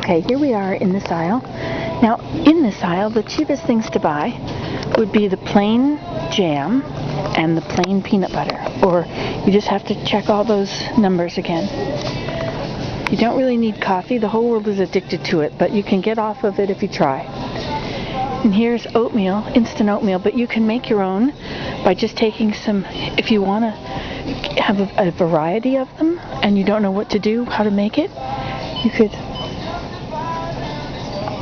Okay, here we are in this aisle. Now, in this aisle, the cheapest things to buy would be the plain jam and the plain peanut butter. Or you just have to check all those numbers again. You don't really need coffee. The whole world is addicted to it, but you can get off of it if you try. And here's oatmeal, instant oatmeal, but you can make your own by just taking some, if you want to have a variety of them and you don't know what to do, how to make it, you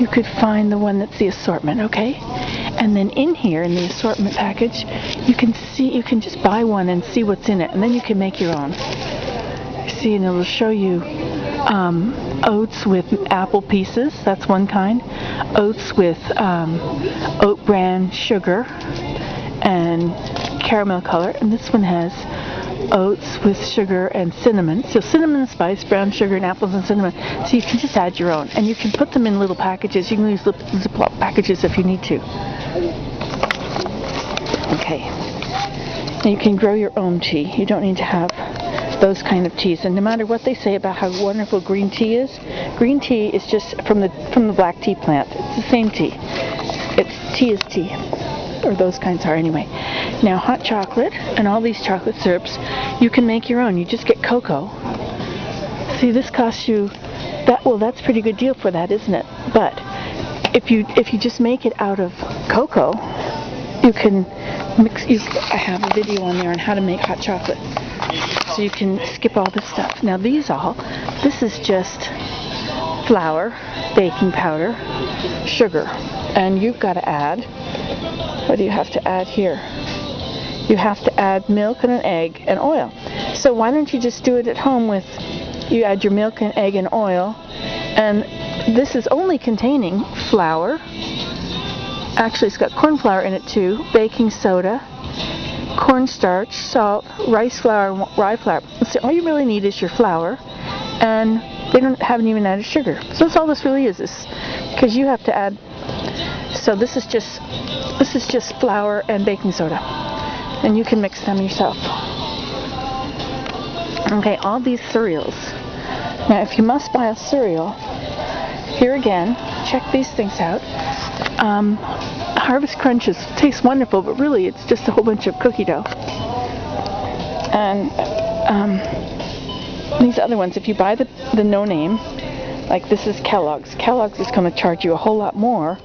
could find the one that's the assortment, okay? And then in here, in the assortment package, you can just buy one and see what's in it, and then you can make your own. See, and it'll show you oats with apple pieces, that's one kind. Oats with oat bran sugar and caramel color, and this one has oats with sugar and cinnamon. So cinnamon spice, brown sugar, and apples and cinnamon. So you can just add your own, and you can put them in little packages. You can use Ziploc packages if you need to. Okay. Now you can grow your own tea. You don't need to have those kind of teas. And no matter what they say about how wonderful green tea is just from the black tea plant. It's the same tea. Tea is tea, or those kinds are anyway. Now hot chocolate and all these chocolate syrups, you can make your own. You just get cocoa. See, this costs you that's a pretty good deal for that, isn't it? But if you just make it out of cocoa, you can mix. I have a video on there on how to make hot chocolate, so you can skip all this stuff. Now this is just flour, baking powder, sugar, and you've got to add. What do you have to add here? You have to add milk and an egg and oil. So why don't you just do it at home you add your milk and egg and oil, and this is only containing flour. Actually, it's got corn flour in it too, baking soda, cornstarch, salt, rice flour, and rye flour. So all you really need is your flour, and they haven't even added sugar. So that's all this really is because you have to add. So this is just flour and baking soda, and you can mix them yourself. Okay, all these cereals. Now, if you must buy a cereal, here again, check these things out. Harvest Crunches taste wonderful, but really it's just a whole bunch of cookie dough. And these other ones, if you buy the no name, like this is Kellogg's. Kellogg's is going to charge you a whole lot more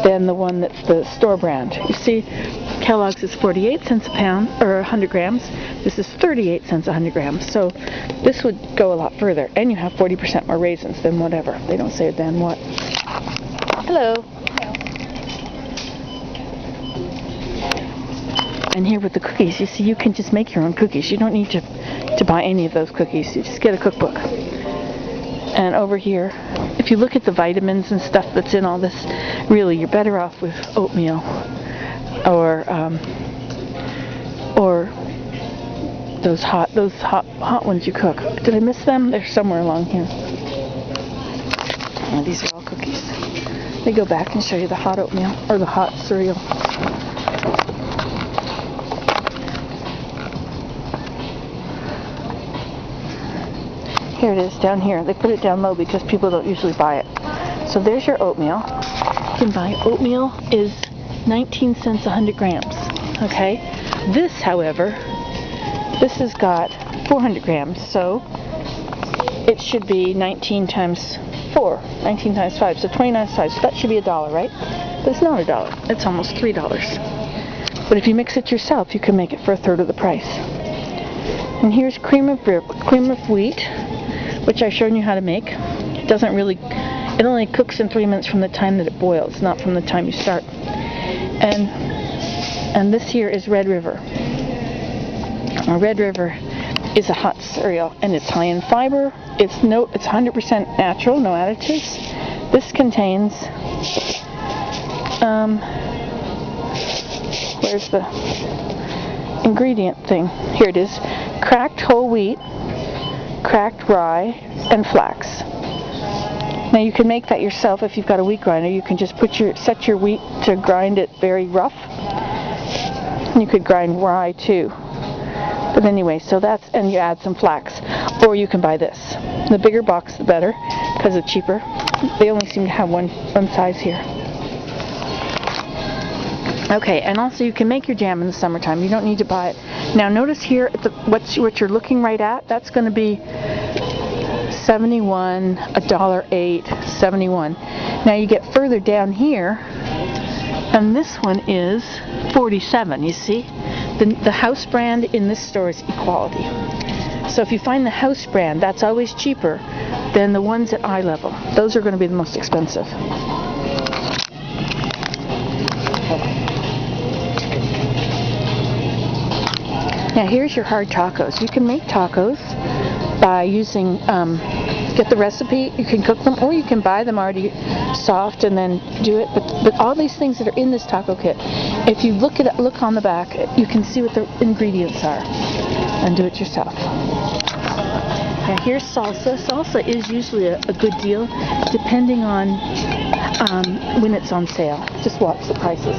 than the one that's the store brand. You see, Kellogg's is 48 cents a pound, or 100 grams. This is 38 cents a 100 grams. So this would go a lot further. And you have 40% more raisins than whatever. They don't say then what. Hello. And here with the cookies, you see, you can just make your own cookies. You don't need to buy any of those cookies. You just get a cookbook. And over here, if you look at the vitamins and stuff that's in all this, really you're better off with oatmeal or those hot ones you cook. Did I miss them? They're somewhere along here. Oh, these are all cookies. Let me go back and show you the hot oatmeal or the hot cereal. Here it is down here. They put it down low because people don't usually buy it. So there's your oatmeal. You can buy oatmeal is 19 cents a 100 grams. Okay? This, however, this has got 400 grams, so it should be 19 times 4, 19 times 5, so 29 times 5. So that should be $1, right? But it's not $1. It's almost $3. But if you mix it yourself, you can make it for a third of the price. And here's cream of wheat, which I've shown you how to make. It only cooks in 3 minutes from the time that it boils, not from the time you start. And this here is Red River. Red River is a hot cereal, and it's high in fiber. It's 100% natural, no additives. This contains where's the ingredient thing? Here it is. Cracked whole wheat, cracked rye, and flax. Now you can make that yourself if you've got a wheat grinder. You can just set your wheat to grind it very rough. You could grind rye too. But anyway, and you add some flax. Or you can buy this. The bigger box the better, because it's cheaper. They only seem to have one size here. Okay, and also you can make your jam in the summertime. You don't need to buy it. Now notice here what you're looking right at. That's going to be 71, $1.08, 71. Now you get further down here, and this one is 47. You see, the house brand in this store is Equality. So if you find the house brand, that's always cheaper than the ones at eye level. Those are going to be the most expensive. Now here's your hard tacos. You can make tacos by using, get the recipe, you can cook them, or you can buy them already soft and then do it. But all these things that are in this taco kit, if you look on the back, you can see what the ingredients are and do it yourself. Now here's salsa. Salsa is usually a good deal depending on when it's on sale. Just watch the prices.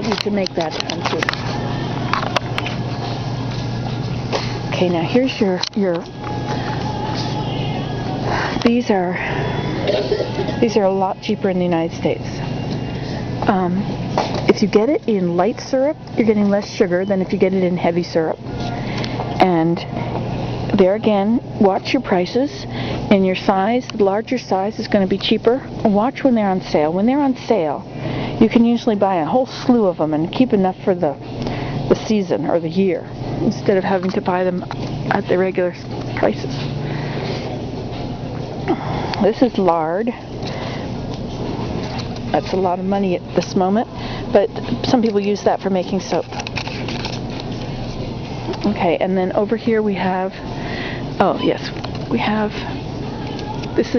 You can make that happen too. Okay, now here's your these are a lot cheaper in the United States. If you get it in light syrup, you're getting less sugar than if you get it in heavy syrup. And there again, watch your prices. And your size, the larger size is going to be cheaper. Watch when they're on sale. When they're on sale, you can usually buy a whole slew of them and keep enough for the season or the year instead of having to buy them at the regular prices. This is lard. That's a lot of money at this moment, but some people use that for making soap. Okay, and then over here we have, this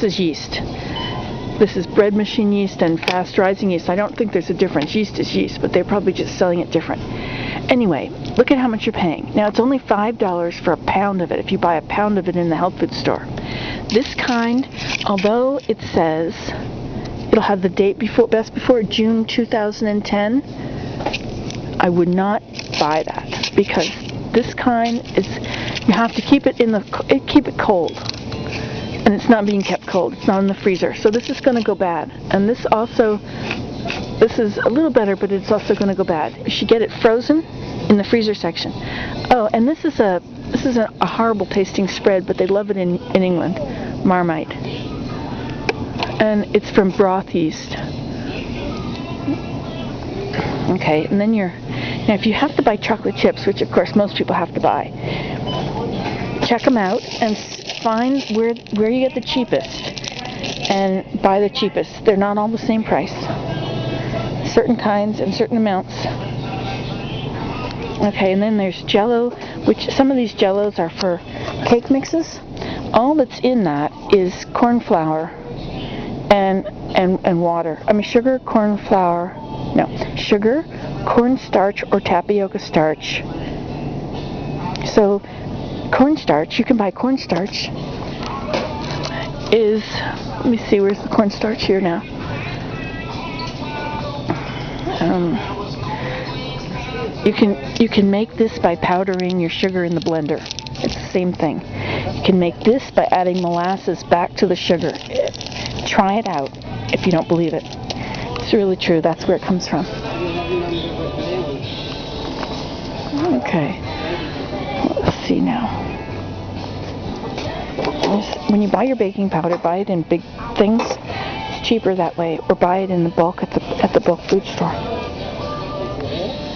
is yeast. This is bread machine yeast and fast rising yeast. I don't think there's a difference. Yeast is yeast, but they're probably just selling it different. Anyway, look at how much you're paying. Now it's only $5 for a pound of it if you buy a pound of it in the health food store. This kind, although it says it'll have the date best before June 2010, I would not buy that because this kind is, you have to keep it keep it cold. And it's not being kept cold. It's not in the freezer. So this is going to go bad. And this is a little better, but it's also going to go bad. You should get it frozen in the freezer section. Oh, and this is a horrible tasting spread, but they love it in England. Marmite. And it's from broth yeast. Okay, and then now if you have to buy chocolate chips, which of course most people have to buy, check them out and find where you get the cheapest and buy the cheapest. They're not all the same price. Certain kinds and certain amounts. Okay, and then there's Jell-O, which some of these Jell-Os are for cake mixes. All that's in that is corn flour and water. I mean sugar, cornstarch or tapioca starch. So cornstarch, you can buy cornstarch let me see, where's the cornstarch here now? You can make this by powdering your sugar in the blender. It's the same thing. You can make this by adding molasses back to the sugar. Try it out if you don't believe it. It's really true. That's where it comes from. Okay. Let's see now. When you buy your baking powder, buy it in big things. It's cheaper that way, or buy it in the bulk at the bulk food store.